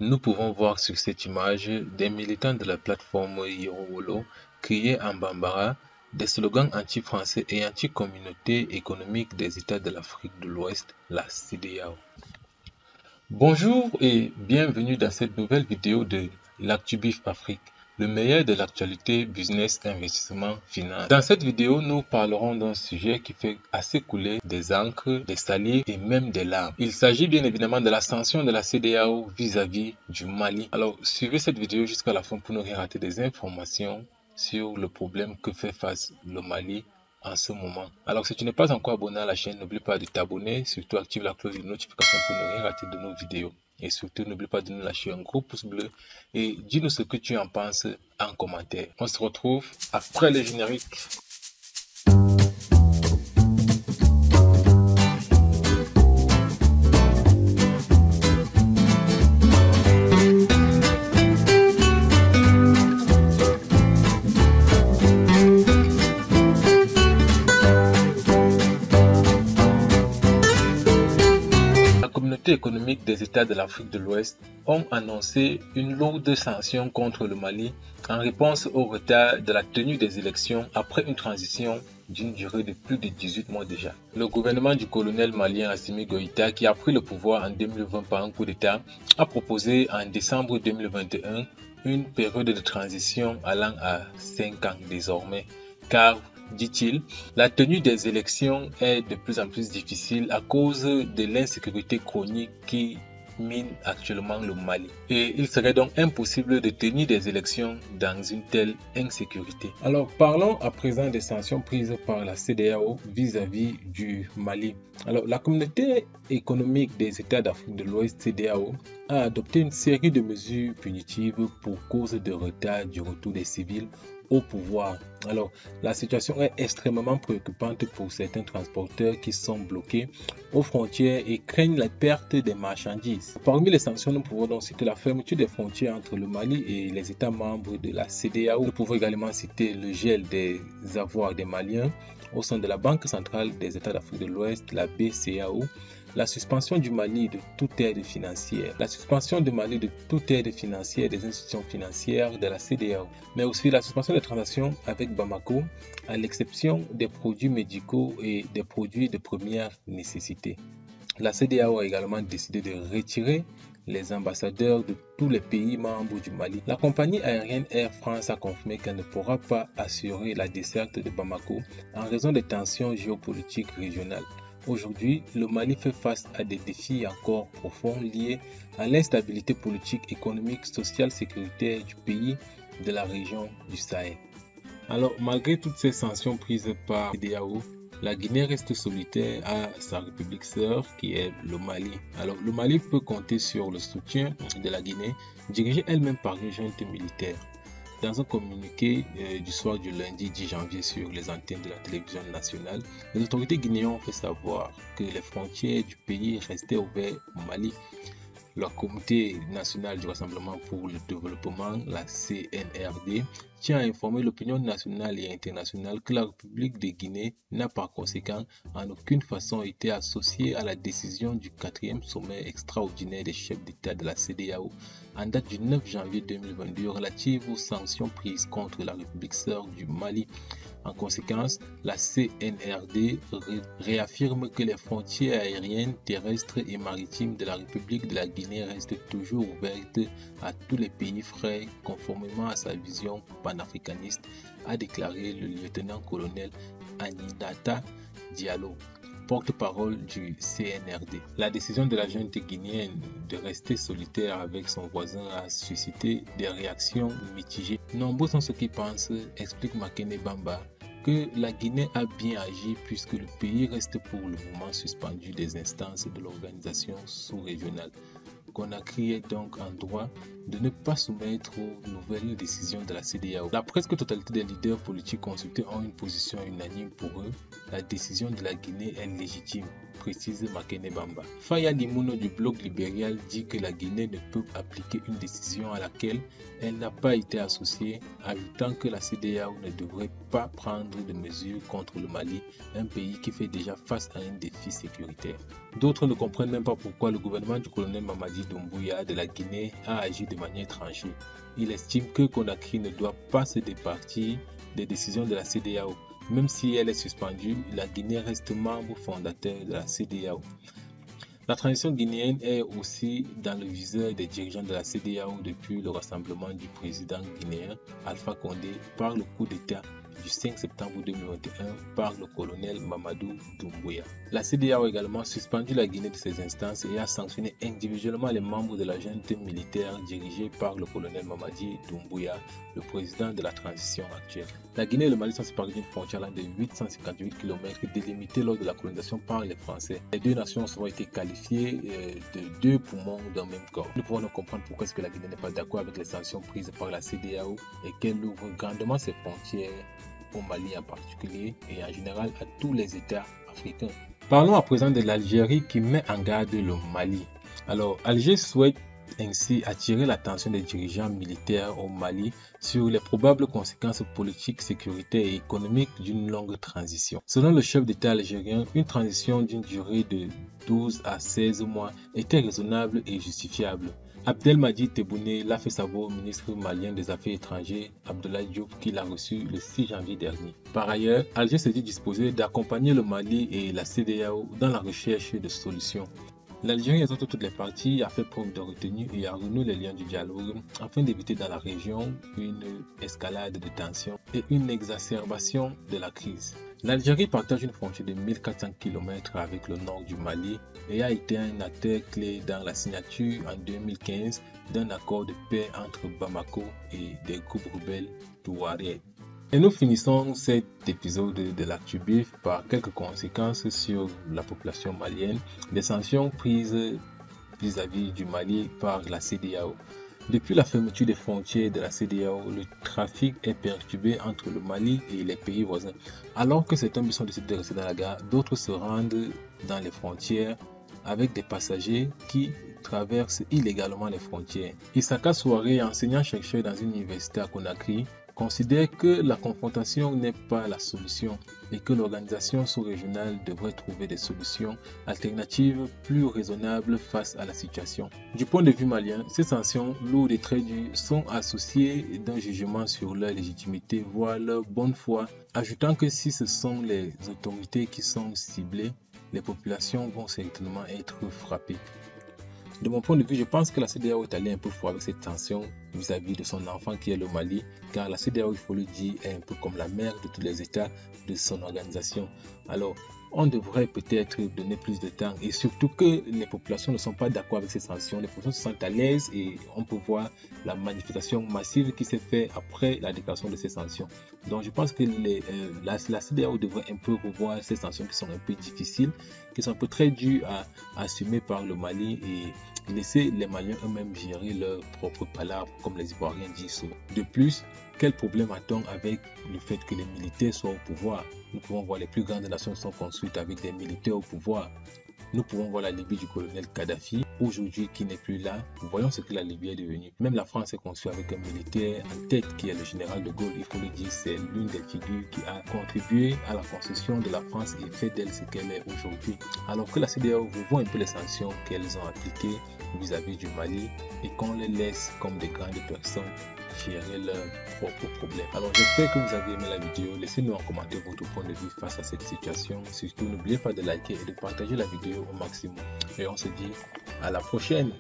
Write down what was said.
Nous pouvons voir sur cette image des militants de la plateforme Yorowolo crier en bambara des slogans anti-français et anti-communauté économique des États de l'Afrique de l'Ouest, la CEDEAO. Bonjour et bienvenue dans cette nouvelle vidéo de l'ActuBIF Afrique, le meilleur de l'actualité business, investissement, finance. Dans cette vidéo, nous parlerons d'un sujet qui fait assez couler des encres, des salives et même des larmes. Il s'agit bien évidemment de la sanction de la CEDEAO vis-à-vis du Mali. Alors, suivez cette vidéo jusqu'à la fin pour ne rien rater des informations sur le problème que fait face le Mali en ce moment. Alors, si tu n'es pas encore abonné à la chaîne, n'oublie pas de t'abonner, surtout active la cloche de notification pour ne rien rater de nos vidéos. Et surtout, n'oublie pas de nous lâcher un gros pouce bleu et dis-nous ce que tu en penses en commentaire. On se retrouve après le générique. Économique des États de l'Afrique de l'Ouest ont annoncé une lourde sanction contre le Mali en réponse au retard de la tenue des élections après une transition d'une durée de plus de 18 mois déjà. Le gouvernement du colonel malien Assimi Goïta, qui a pris le pouvoir en 2020 par un coup d'État, a proposé en décembre 2021 une période de transition allant à 5 ans désormais, car dit-il, la tenue des élections est de plus en plus difficile à cause de l'insécurité chronique qui mine actuellement le Mali. Et il serait donc impossible de tenir des élections dans une telle insécurité. Alors parlons à présent des sanctions prises par la CEDEAO vis-à-vis du Mali. Alors la communauté économique des États d'Afrique de l'Ouest, CEDEAO, a adopté une série de mesures punitives pour cause de retard du retour des civils au pouvoir. Alors, la situation est extrêmement préoccupante pour certains transporteurs qui sont bloqués aux frontières et craignent la perte des marchandises. Parmi les sanctions, nous pouvons donc citer la fermeture des frontières entre le Mali et les États membres de la CEDEAO. Nous pouvons également citer le gel des avoirs des Maliens au sein de la Banque centrale des États d'Afrique de l'Ouest, la BCAO, la suspension du Mali de toute aide financière, la suspension du Mali de toute aide financière des institutions financières de la CEDEAO, mais aussi la suspension des transactions avec Bamako, à l'exception des produits médicaux et des produits de première nécessité. La CEDEAO a également décidé de retirer les ambassadeurs de tous les pays membres du Mali. La compagnie aérienne Air France a confirmé qu'elle ne pourra pas assurer la desserte de Bamako en raison des tensions géopolitiques régionales. Aujourd'hui, le Mali fait face à des défis encore profonds liés à l'instabilité politique, économique, sociale, sécuritaire du pays de la région du Sahel. Alors, malgré toutes ces sanctions prises par CEDEAO, la Guinée reste solitaire à sa république sœur qui est le Mali. Alors, le Mali peut compter sur le soutien de la Guinée, dirigée elle-même par une junte militaire. Dans un communiqué du soir du lundi 10 janvier sur les antennes de la télévision nationale, les autorités guinéennes ont fait savoir que les frontières du pays restaient ouvertes au Mali. La Comité nationale du Rassemblement pour le développement, la CNRD, tient à informer l'opinion nationale et internationale que la République de Guinée n'a par conséquent en aucune façon été associée à la décision du 4e sommet extraordinaire des chefs d'État de la CEDEAO en date du 9 janvier 2022 relative aux sanctions prises contre la République sœur du Mali. En conséquence, la CNRD réaffirme que les frontières aériennes, terrestres et maritimes de la République de la Guinée restent toujours ouvertes à tous les pays frères conformément à sa vision panafricaniste, a déclaré le lieutenant-colonel Aminata Diallo, porte-parole du CNRD. La décision de la junte guinéenne de rester solitaire avec son voisin a suscité des réactions mitigées. Nombreux sont ceux qui pensent, explique Makene Bamba, que la Guinée a bien agi puisque le pays reste pour le moment suspendu des instances de l'organisation sous-régionale. Conakry est donc en droit de ne pas soumettre aux nouvelles décisions de la CEDEAO. La presque totalité des leaders politiques consultés ont une position unanime pour eux. La décision de la Guinée est légitime, précise Makene Bamba. Faya Limuno du Bloc libéral dit que la Guinée ne peut appliquer une décision à laquelle elle n'a pas été associée, ajoutant que la CEDEAO ne devrait pas prendre de mesures contre le Mali, un pays qui fait déjà face à un défi sécuritaire. D'autres ne comprennent même pas pourquoi le gouvernement du colonel Mamadi Mamadi Doumbouya de la Guinée a agi de manière tranchée. Il estime que Conakry ne doit pas se départir des décisions de la CEDEAO. Même si elle est suspendue, la Guinée reste membre fondateur de la CEDEAO. La transition guinéenne est aussi dans le viseur des dirigeants de la CEDEAO depuis le rassemblement du président guinéen Alpha Condé par le coup d'État du 5 septembre 2021 par le colonel Mamadou Doumbouya. La CEDEAO a également suspendu la Guinée de ses instances et a sanctionné individuellement les membres de la junte militaire dirigée par le colonel Mamadi Doumbouya, le président de la transition actuelle. La Guinée et le Mali sont séparés d'une frontière de 858 km délimitée lors de la colonisation par les Français. Les deux nations ont été qualifiées de deux poumons d'un même corps. Nous pouvons donc comprendre pourquoi est-ce que la Guinée n'est pas d'accord avec les sanctions prises par la CEDEAO et qu'elle ouvre grandement ses frontières au Mali en particulier et en général à tous les États africains. Parlons à présent de l'Algérie qui met en garde le Mali. Alors, Alger souhaite ainsi attirer l'attention des dirigeants militaires au Mali sur les probables conséquences politiques, sécuritaires et économiques d'une longue transition. Selon le chef d'État algérien, une transition d'une durée de 12 à 16 mois était raisonnable et justifiable. Abdelmadjid Tebboune l'a fait savoir au ministre malien des Affaires étrangères, Abdoulaye Diop, qui l'a reçu le 6 janvier dernier. Par ailleurs, Alger s'est dit disposé d'accompagner le Mali et la CEDEAO dans la recherche de solutions. L'Algérie exhorte toutes les parties à faire preuve de retenue et à renouer les liens du dialogue afin d'éviter dans la région une escalade de tensions et une exacerbation de la crise. L'Algérie partage une frontière de 1400 km avec le nord du Mali et a été un acteur clé dans la signature en 2015 d'un accord de paix entre Bamako et des groupes rebelles touaregs. Et nous finissons cet épisode de l'ActuBIF par quelques conséquences sur la population malienne des sanctions prises vis-à-vis du Mali par la CEDEAO. Depuis la fermeture des frontières de la CEDEAO, le trafic est perturbé entre le Mali et les pays voisins. Alors que certains bus sont décidés de rester dans la gare, d'autres se rendent dans les frontières avec des passagers qui traversent illégalement les frontières. Issaka Souaré, enseignant-chercheur dans une université à Conakry, considère que la confrontation n'est pas la solution et que l'organisation sous-régionale devrait trouver des solutions alternatives plus raisonnables face à la situation. Du point de vue malien, ces sanctions lourdes et très dures sont associées d'un jugement sur leur légitimité, voire leur bonne foi, ajoutant que si ce sont les autorités qui sont ciblées, les populations vont certainement être frappées. De mon point de vue, je pense que la CEDEAO est allée un peu fort avec cette tension vis-à-vis de son enfant qui est le Mali, car la CEDEAO, il faut le dire, est un peu comme la mère de tous les États de son organisation. Alors, on devrait peut-être donner plus de temps et surtout que les populations ne sont pas d'accord avec ces sanctions. Les populations se sentent à l'aise et on peut voir la manifestation massive qui s'est faite après la déclaration de ces sanctions. Donc je pense que la CEDEAO devrait un peu revoir ces sanctions qui sont un peu difficiles, qui sont un peu très dures à assumer par le Mali et laisser les Maliens eux-mêmes gérer leurs propres palabres, comme les Ivoiriens disent souvent. De plus, quel problème a-t-on avec le fait que les militaires soient au pouvoir? Nous pouvons voir les plus grandes nations sont construites avec des militaires au pouvoir. Nous pouvons voir la Libye du colonel Kadhafi, aujourd'hui qui n'est plus là. Voyons ce que la Libye est devenue. Même la France est construite avec un militaire en tête qui est le général de Gaulle. Il faut le dire, c'est l'une des figures qui a contribué à la construction de la France et fait d'elle ce qu'elle est aujourd'hui. Alors que la CEDEAO voit un peu les sanctions qu'elles ont appliquées vis-à-vis du Mali et qu'on les laisse comme des grandes personnes gérer leurs propres problèmes. Alors j'espère que vous avez aimé la vidéo. Laissez-nous en commentaire votre point de vue face à cette situation. Surtout n'oubliez pas de liker et de partager la vidéo au maximum. Et on se dit à la prochaine.